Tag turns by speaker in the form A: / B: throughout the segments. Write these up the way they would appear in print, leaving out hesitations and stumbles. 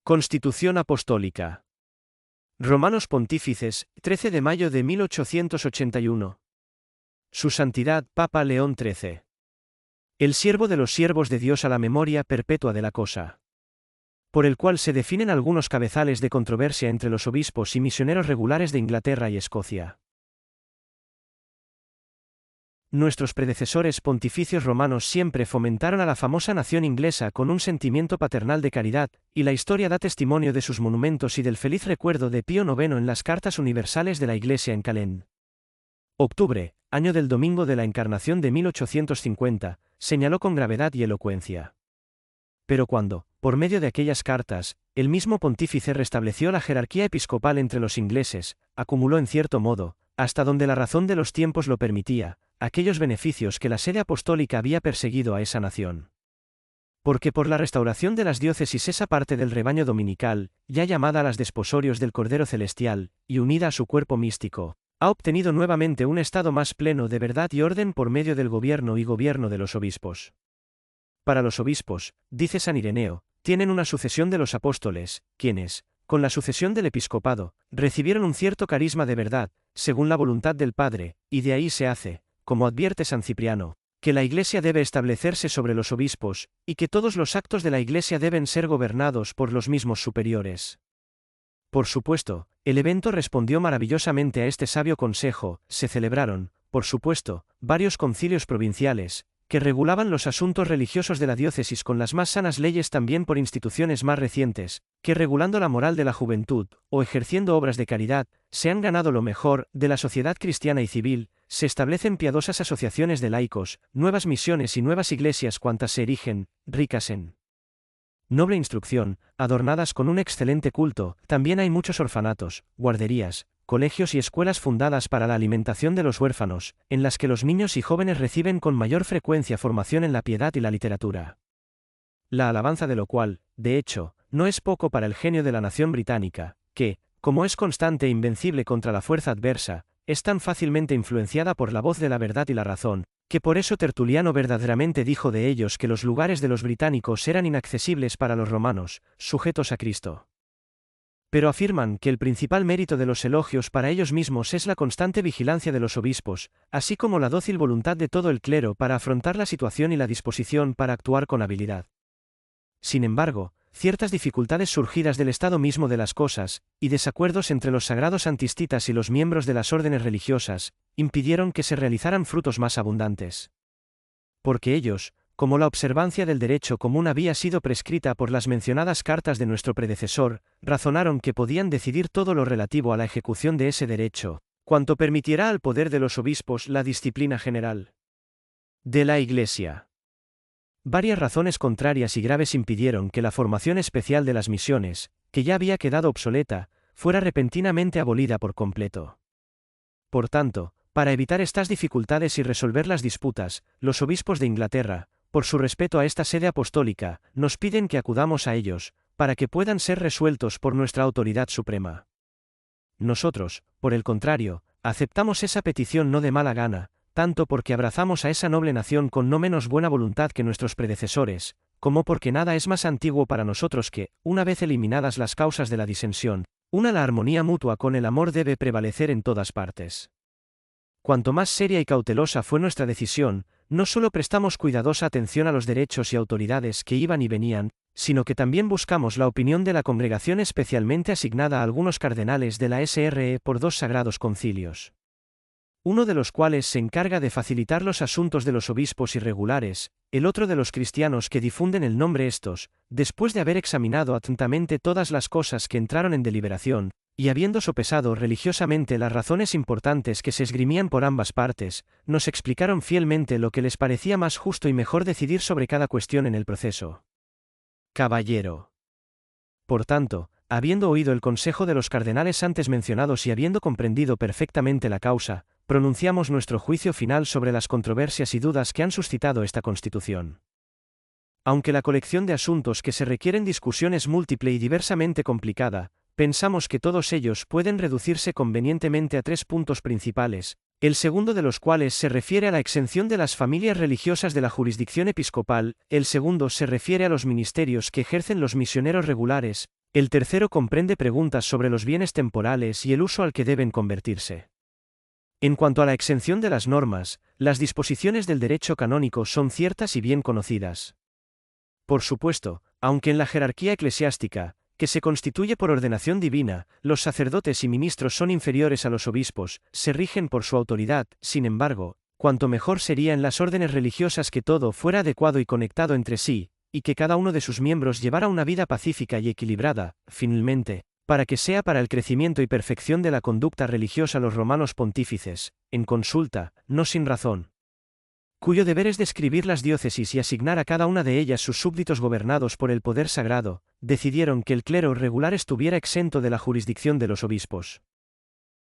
A: Constitución Apostólica. Romanos Pontífices, 13 de mayo de 1881. Su Santidad Papa León XIII. El siervo de los siervos de Dios a la memoria perpetua de la cosa. Por el cual se definen algunos cabezales de controversia entre los obispos y misioneros regulares de Inglaterra y Escocia. Nuestros predecesores pontificios romanos siempre fomentaron a la famosa nación inglesa con un sentimiento paternal de caridad, y la historia da testimonio de sus monumentos y del feliz recuerdo de Pío IX en las Cartas Universales de la Iglesia en Calais. Octubre, año del Domingo de la Encarnación de 1850, señaló con gravedad y elocuencia. Pero cuando, por medio de aquellas cartas, el mismo pontífice restableció la jerarquía episcopal entre los ingleses, acumuló en cierto modo, hasta donde la razón de los tiempos lo permitía, aquellos beneficios que la sede apostólica había perseguido a esa nación. Porque por la restauración de las diócesis esa parte del rebaño dominical, ya llamada a las desposorios del Cordero Celestial, y unida a su cuerpo místico, ha obtenido nuevamente un estado más pleno de verdad y orden por medio del gobierno y gobierno de los obispos. Para los obispos, dice San Ireneo, tienen una sucesión de los apóstoles, quienes, con la sucesión del episcopado, recibieron un cierto carisma de verdad, según la voluntad del Padre, y de ahí se hace, como advierte San Cipriano, que la Iglesia debe establecerse sobre los obispos, y que todos los actos de la Iglesia deben ser gobernados por los mismos superiores. Por supuesto, el evento respondió maravillosamente a este sabio consejo, se celebraron, por supuesto, varios concilios provinciales, que regulaban los asuntos religiosos de la diócesis con las más sanas leyes también por instituciones más recientes, que regulando la moral de la juventud, o ejerciendo obras de caridad, se han ganado lo mejor de la sociedad cristiana y civil, se establecen piadosas asociaciones de laicos, nuevas misiones y nuevas iglesias cuantas se erigen, ricas en noble instrucción, adornadas con un excelente culto, también hay muchos orfanatos, guarderías, colegios y escuelas fundadas para la alimentación de los huérfanos, en las que los niños y jóvenes reciben con mayor frecuencia formación en la piedad y la literatura. La alabanza de lo cual, de hecho, no es poco para el genio de la nación británica, que, como es constante e invencible contra la fuerza adversa, es tan fácilmente influenciada por la voz de la verdad y la razón, que por eso Tertuliano verdaderamente dijo de ellos que los lugares de los británicos eran inaccesibles para los romanos, sujetos a Cristo. Pero afirman que el principal mérito de los elogios para ellos mismos es la constante vigilancia de los obispos, así como la dócil voluntad de todo el clero para afrontar la situación y la disposición para actuar con habilidad. Sin embargo, ciertas dificultades surgidas del estado mismo de las cosas, y desacuerdos entre los sagrados antistitas y los miembros de las órdenes religiosas, impidieron que se realizaran frutos más abundantes. Porque ellos, como la observancia del derecho común había sido prescrita por las mencionadas cartas de nuestro predecesor, razonaron que podían decidir todo lo relativo a la ejecución de ese derecho, cuanto permitiera al poder de los obispos la disciplina general de la Iglesia. Varias razones contrarias y graves impidieron que la formación especial de las misiones, que ya había quedado obsoleta, fuera repentinamente abolida por completo. Por tanto, para evitar estas dificultades y resolver las disputas, los obispos de Inglaterra, por su respeto a esta sede apostólica, nos piden que acudamos a ellos, para que puedan ser resueltos por nuestra autoridad suprema. Nosotros, por el contrario, aceptamos esa petición no de mala gana, tanto porque abrazamos a esa noble nación con no menos buena voluntad que nuestros predecesores, como porque nada es más antiguo para nosotros que, una vez eliminadas las causas de la disensión, la armonía mutua con el amor debe prevalecer en todas partes. Cuanto más seria y cautelosa fue nuestra decisión, no solo prestamos cuidadosa atención a los derechos y autoridades que iban y venían, sino que también buscamos la opinión de la congregación especialmente asignada a algunos cardenales de la SRE por dos sagrados concilios. Uno de los cuales se encarga de facilitar los asuntos de los obispos irregulares, el otro de los cristianos que difunden el nombre estos, después de haber examinado atentamente todas las cosas que entraron en deliberación, y habiendo sopesado religiosamente las razones importantes que se esgrimían por ambas partes, nos explicaron fielmente lo que les parecía más justo y mejor decidir sobre cada cuestión en el proceso. Caballero. Por tanto, habiendo oído el consejo de los cardenales antes mencionados y habiendo comprendido perfectamente la causa, pronunciamos nuestro juicio final sobre las controversias y dudas que han suscitado esta Constitución. Aunque la colección de asuntos que se requieren discusión es múltiple y diversamente complicada, pensamos que todos ellos pueden reducirse convenientemente a 3 puntos principales, el segundo de los cuales se refiere a la exención de las familias religiosas de la jurisdicción episcopal, el segundo se refiere a los ministerios que ejercen los misioneros regulares, El tercero comprende preguntas sobre los bienes temporales y el uso al que deben convertirse. En cuanto a la exención de las normas, las disposiciones del derecho canónico son ciertas y bien conocidas. Por supuesto, aunque en la jerarquía eclesiástica, que se constituye por ordenación divina, los sacerdotes y ministros son inferiores a los obispos, se rigen por su autoridad, sin embargo, cuanto mejor sería en las órdenes religiosas que todo fuera adecuado y conectado entre sí, y que cada uno de sus miembros llevara una vida pacífica y equilibrada, finalmente, para que sea para el crecimiento y perfección de la conducta religiosa los romanos pontífices, en consulta, no sin razón, cuyo deber es describir las diócesis y asignar a cada una de ellas sus súbditos gobernados por el poder sagrado, decidieron que el clero regular estuviera exento de la jurisdicción de los obispos.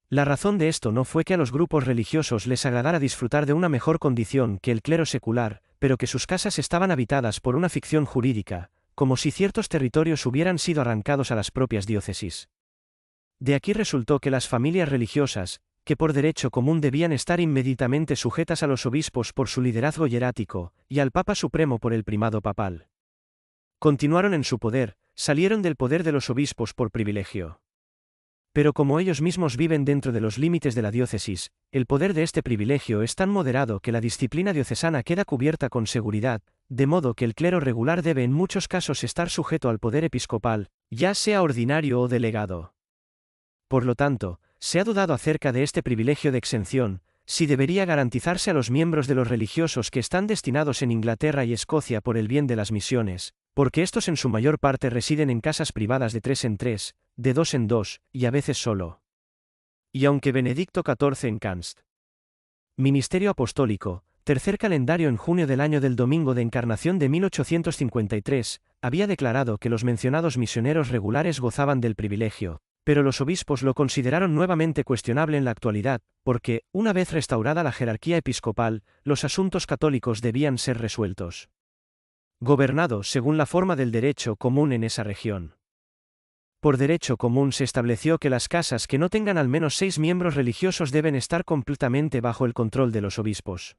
A: La razón de esto no fue que a los grupos religiosos les agradara disfrutar de una mejor condición que el clero secular, pero que sus casas estaban habitadas por una ficción jurídica, como si ciertos territorios hubieran sido arrancados a las propias diócesis. De aquí resultó que las familias religiosas, que por derecho común debían estar inmediatamente sujetas a los obispos por su liderazgo hierático, y al Papa Supremo por el primado papal, continuaron en su poder, salieron del poder de los obispos por privilegio. Pero como ellos mismos viven dentro de los límites de la diócesis, el poder de este privilegio es tan moderado que la disciplina diocesana queda cubierta con seguridad, de modo que el clero regular debe en muchos casos estar sujeto al poder episcopal, ya sea ordinario o delegado. Por lo tanto, se ha dudado acerca de este privilegio de exención, si debería garantizarse a los miembros de los religiosos que están destinados en Inglaterra y Escocia por el bien de las misiones, porque estos en su mayor parte residen en casas privadas de 3 en 3, de 2 en 2, y a veces solo. Y aunque Benedicto XIV en Canst. Ministerio Apostólico, tercer calendario en junio del año del Domingo de Encarnación de 1853, había declarado que los mencionados misioneros regulares gozaban del privilegio, pero los obispos lo consideraron nuevamente cuestionable en la actualidad, porque, una vez restaurada la jerarquía episcopal, los asuntos católicos debían ser resueltos, gobernados según la forma del derecho común en esa región. Por derecho común se estableció que las casas que no tengan al menos 6 miembros religiosos deben estar completamente bajo el control de los obispos.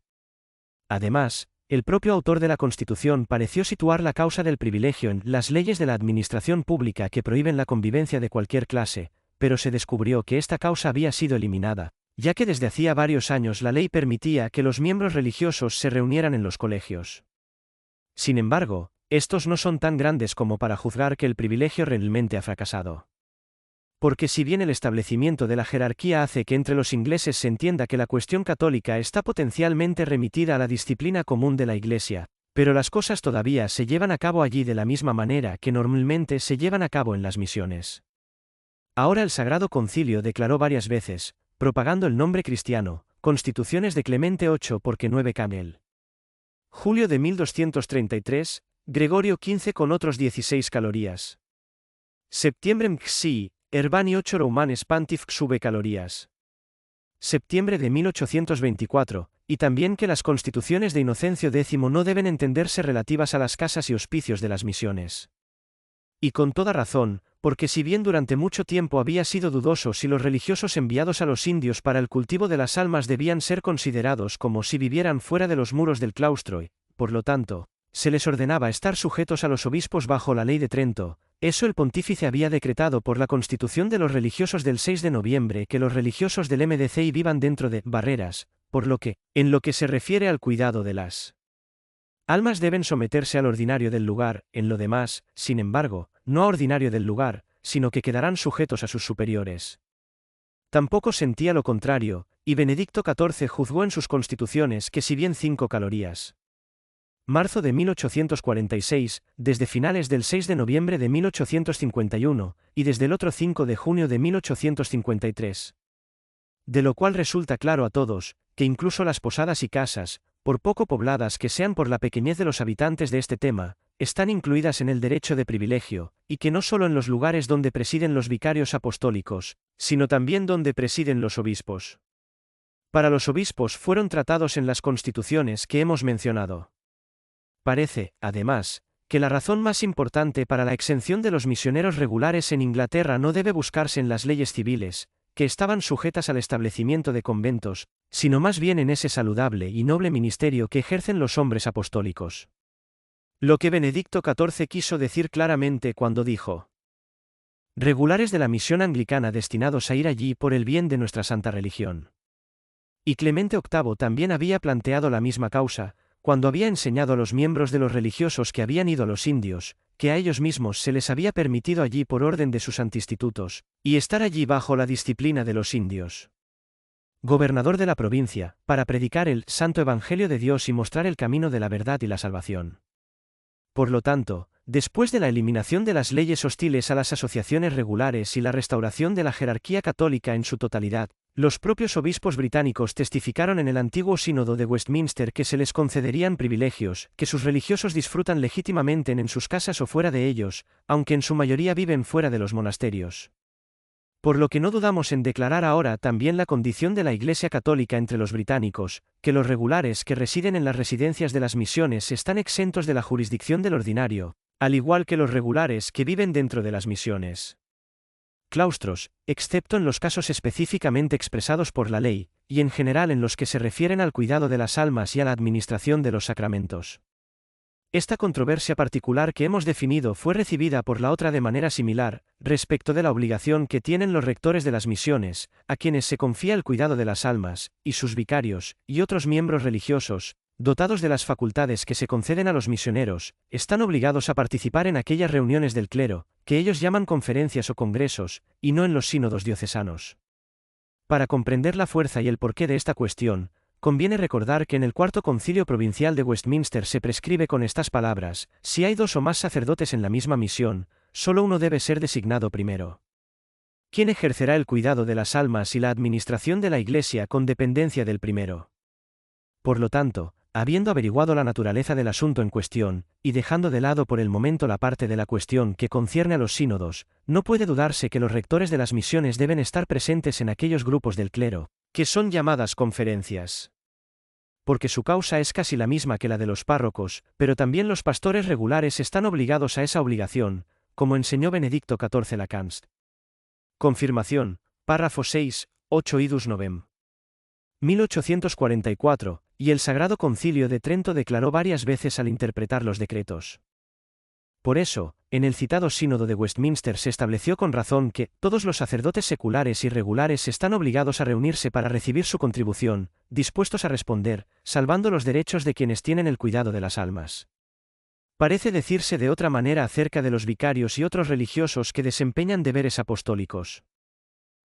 A: Además, el propio autor de la Constitución pareció situar la causa del privilegio en las leyes de la administración pública que prohíben la convivencia de cualquier clase, pero se descubrió que esta causa había sido eliminada, ya que desde hacía varios años la ley permitía que los miembros religiosos se reunieran en los colegios. Sin embargo, estos no son tan grandes como para juzgar que el privilegio realmente ha fracasado. Porque si bien el establecimiento de la jerarquía hace que entre los ingleses se entienda que la cuestión católica está potencialmente remitida a la disciplina común de la Iglesia, pero las cosas todavía se llevan a cabo allí de la misma manera que normalmente se llevan a cabo en las misiones. Ahora el Sagrado Concilio declaró varias veces, propagando el nombre cristiano, Constituciones de Clemente VIII porque 9 Camel. Julio de 1233, Gregorio XV con otros 16 calorías. Septiembre Mxi, Herbani 8 Romanes Pantif Xube calorías. Septiembre de 1824, y también que las constituciones de Inocencio X no deben entenderse relativas a las casas y hospicios de las misiones. Y con toda razón, porque si bien durante mucho tiempo había sido dudoso si los religiosos enviados a los indios para el cultivo de las almas debían ser considerados como si vivieran fuera de los muros del claustro y, por lo tanto, se les ordenaba estar sujetos a los obispos bajo la ley de Trento, eso el pontífice había decretado por la Constitución de los religiosos del 6 de noviembre que los religiosos del MDCI vivan dentro de barreras, por lo que, en lo que se refiere al cuidado de las almas deben someterse al ordinario del lugar, en lo demás, sin embargo, no a ordinario del lugar, sino que quedarán sujetos a sus superiores. Tampoco sentía lo contrario, y Benedicto XIV juzgó en sus constituciones que si bien 5 calorías. Marzo de 1846, desde finales del 6 de noviembre de 1851, y desde el otro 5 de junio de 1853. De lo cual resulta claro a todos, que incluso las posadas y casas, por poco pobladas que sean por la pequeñez de los habitantes de este tema, están incluidas en el derecho de privilegio, y que no solo en los lugares donde presiden los vicarios apostólicos, sino también donde presiden los obispos. Para los obispos fueron tratados en las constituciones que hemos mencionado. Parece, además, que la razón más importante para la exención de los misioneros regulares en Inglaterra no debe buscarse en las leyes civiles, que estaban sujetas al establecimiento de conventos, sino más bien en ese saludable y noble ministerio que ejercen los hombres apostólicos. Lo que Benedicto XIV quiso decir claramente cuando dijo: regulares de la misión anglicana destinados a ir allí por el bien de nuestra santa religión. Y Clemente VIII también había planteado la misma causa, cuando había enseñado a los miembros de los religiosos que habían ido a los indios, que a ellos mismos se les había permitido allí por orden de sus antistitutos, y estar allí bajo la disciplina de los indios. Gobernador de la provincia, para predicar el santo evangelio de Dios y mostrar el camino de la verdad y la salvación. Por lo tanto, después de la eliminación de las leyes hostiles a las asociaciones regulares y la restauración de la jerarquía católica en su totalidad, los propios obispos británicos testificaron en el antiguo sínodo de Westminster que se les concederían privilegios, que sus religiosos disfrutan legítimamente en sus casas o fuera de ellos, aunque en su mayoría viven fuera de los monasterios. Por lo que no dudamos en declarar ahora también la condición de la Iglesia Católica entre los británicos, que los regulares que residen en las residencias de las misiones están exentos de la jurisdicción del ordinario, al igual que los regulares que viven dentro de las misiones. Claustros, excepto en los casos específicamente expresados por la ley, y en general en los que se refieren al cuidado de las almas y a la administración de los sacramentos. Esta controversia particular que hemos definido fue recibida por la otra de manera similar, respecto de la obligación que tienen los rectores de las misiones, a quienes se confía el cuidado de las almas, y sus vicarios, y otros miembros religiosos, dotados de las facultades que se conceden a los misioneros, están obligados a participar en aquellas reuniones del clero, que ellos llaman conferencias o congresos, y no en los sínodos diocesanos. Para comprender la fuerza y el porqué de esta cuestión, conviene recordar que en el Cuarto Concilio Provincial de Westminster se prescribe con estas palabras: si hay 2 o más sacerdotes en la misma misión, solo uno debe ser designado primero. ¿Quién ejercerá el cuidado de las almas y la administración de la Iglesia con dependencia del primero? Por lo tanto, habiendo averiguado la naturaleza del asunto en cuestión, y dejando de lado por el momento la parte de la cuestión que concierne a los sínodos, no puede dudarse que los rectores de las misiones deben estar presentes en aquellos grupos del clero, que son llamadas conferencias. Porque su causa es casi la misma que la de los párrocos, pero también los pastores regulares están obligados a esa obligación, como enseñó Benedicto XIV la Canst. Confirmación, párrafo 6, 8 idus novem. 1844, y el Sagrado Concilio de Trento declaró varias veces al interpretar los decretos. Por eso, en el citado Sínodo de Westminster se estableció con razón que todos los sacerdotes seculares y regulares están obligados a reunirse para recibir su contribución, dispuestos a responder, salvando los derechos de quienes tienen el cuidado de las almas. Parece decirse de otra manera acerca de los vicarios y otros religiosos que desempeñan deberes apostólicos.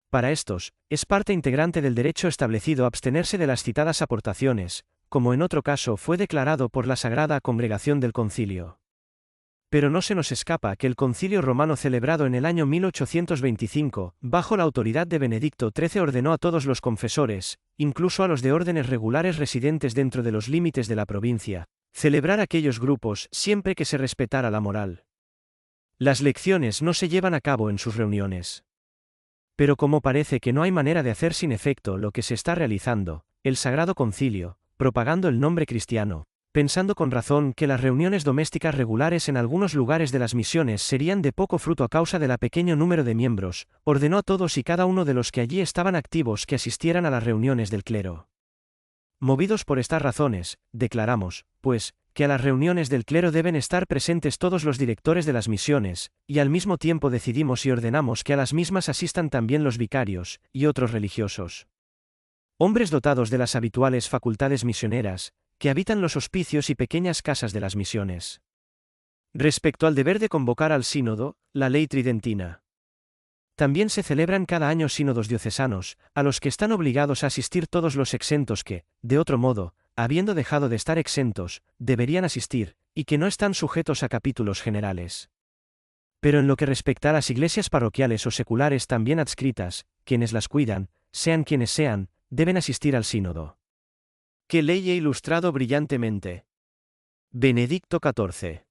A: Para estos, es parte integrante del derecho establecido abstenerse de las citadas aportaciones, como en otro caso fue declarado por la Sagrada Congregación del Concilio. Pero no se nos escapa que el Concilio Romano celebrado en el año 1825, bajo la autoridad de Benedicto XIII, ordenó a todos los confesores, incluso a los de órdenes regulares residentes dentro de los límites de la provincia, celebrar aquellos grupos siempre que se respetara la moral. Las lecciones no se llevan a cabo en sus reuniones. Pero como parece que no hay manera de hacer sin efecto lo que se está realizando, el Sagrado Concilio, propagando el nombre cristiano, pensando con razón que las reuniones domésticas regulares en algunos lugares de las misiones serían de poco fruto a causa del pequeño número de miembros, ordenó a todos y cada uno de los que allí estaban activos que asistieran a las reuniones del clero. Movidos por estas razones, declaramos, pues, que a las reuniones del clero deben estar presentes todos los directores de las misiones, y al mismo tiempo decidimos y ordenamos que a las mismas asistan también los vicarios, y otros religiosos. Hombres dotados de las habituales facultades misioneras, que habitan los hospicios y pequeñas casas de las misiones. Respecto al deber de convocar al sínodo, la ley tridentina. También se celebran cada año sínodos diocesanos, a los que están obligados a asistir todos los exentos que, de otro modo, habiendo dejado de estar exentos, deberían asistir, y que no están sujetos a capítulos generales. Pero en lo que respecta a las iglesias parroquiales o seculares también adscritas, quienes las cuidan, sean quienes sean, deben asistir al sínodo. Que ley he ilustrado brillantemente. Benedicto XIV.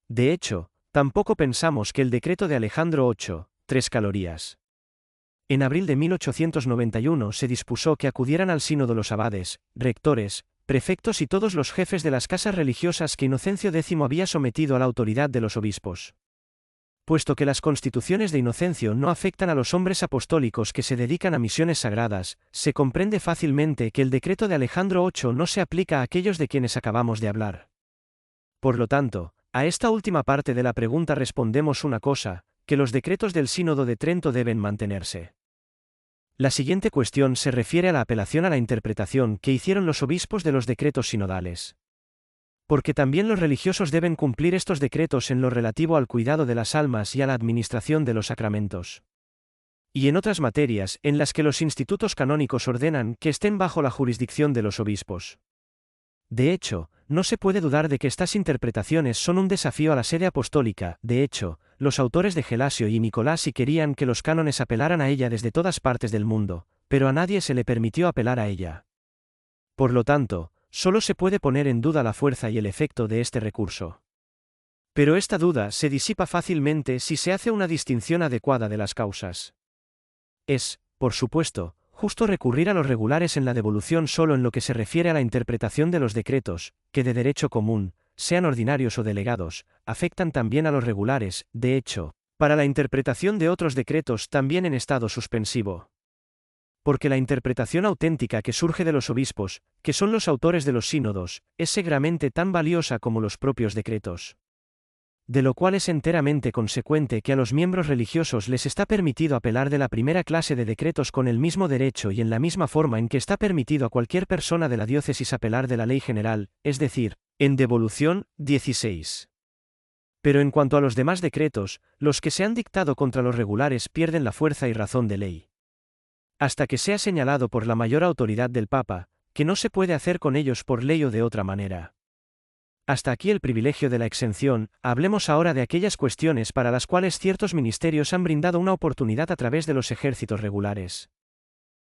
A: De hecho, tampoco pensamos que el decreto de Alejandro VIII, 3 calorías. En abril de 1891 se dispuso que acudieran al sínodo los abades, rectores, prefectos y todos los jefes de las casas religiosas que Inocencio X había sometido a la autoridad de los obispos. Puesto que las constituciones de Inocencio no afectan a los hombres apostólicos que se dedican a misiones sagradas, se comprende fácilmente que el decreto de Alejandro VIII no se aplica a aquellos de quienes acabamos de hablar. Por lo tanto, a esta última parte de la pregunta respondemos una cosa, que los decretos del Sínodo de Trento deben mantenerse. La siguiente cuestión se refiere a la apelación a la interpretación que hicieron los obispos de los decretos sinodales. Porque también los religiosos deben cumplir estos decretos en lo relativo al cuidado de las almas y a la administración de los sacramentos. Y en otras materias, en las que los institutos canónicos ordenan que estén bajo la jurisdicción de los obispos. De hecho, no se puede dudar de que estas interpretaciones son un desafío a la sede apostólica. De hecho, los autores de Gelasio y Nicolasi querían que los cánones apelaran a ella desde todas partes del mundo, pero a nadie se le permitió apelar a ella. Por lo tanto, solo se puede poner en duda la fuerza y el efecto de este recurso. Pero esta duda se disipa fácilmente si se hace una distinción adecuada de las causas. Es, por supuesto, justo recurrir a los regulares en la devolución solo en lo que se refiere a la interpretación de los decretos, que de derecho común, sean ordinarios o delegados, afectan también a los regulares, de hecho, para la interpretación de otros decretos también en estado suspensivo. Porque la interpretación auténtica que surge de los obispos, que son los autores de los sínodos, es seguramente tan valiosa como los propios decretos. De lo cual es enteramente consecuente que a los miembros religiosos les está permitido apelar de la primera clase de decretos con el mismo derecho y en la misma forma en que está permitido a cualquier persona de la diócesis apelar de la ley general, es decir, en devolución, 16. Pero en cuanto a los demás decretos, los que se han dictado contra los regulares pierden la fuerza y razón de ley. Hasta que sea señalado por la mayor autoridad del Papa, que no se puede hacer con ellos por ley o de otra manera. Hasta aquí el privilegio de la exención. Hablemos ahora de aquellas cuestiones para las cuales ciertos ministerios han brindado una oportunidad a través de los ejércitos regulares.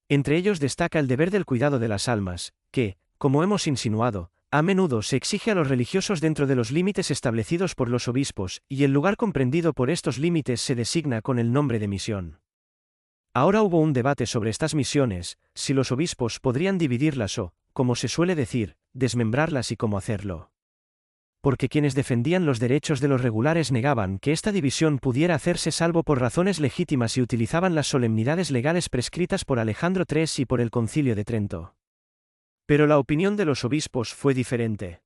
A: Entre ellos destaca el deber del cuidado de las almas, que, como hemos insinuado, a menudo se exige a los religiosos dentro de los límites establecidos por los obispos, y el lugar comprendido por estos límites se designa con el nombre de misión. Ahora hubo un debate sobre estas misiones, si los obispos podrían dividirlas o, como se suele decir, desmembrarlas y cómo hacerlo. Porque quienes defendían los derechos de los regulares negaban que esta división pudiera hacerse salvo por razones legítimas y utilizaban las solemnidades legales prescritas por Alejandro III y por el Concilio de Trento. Pero la opinión de los obispos fue diferente.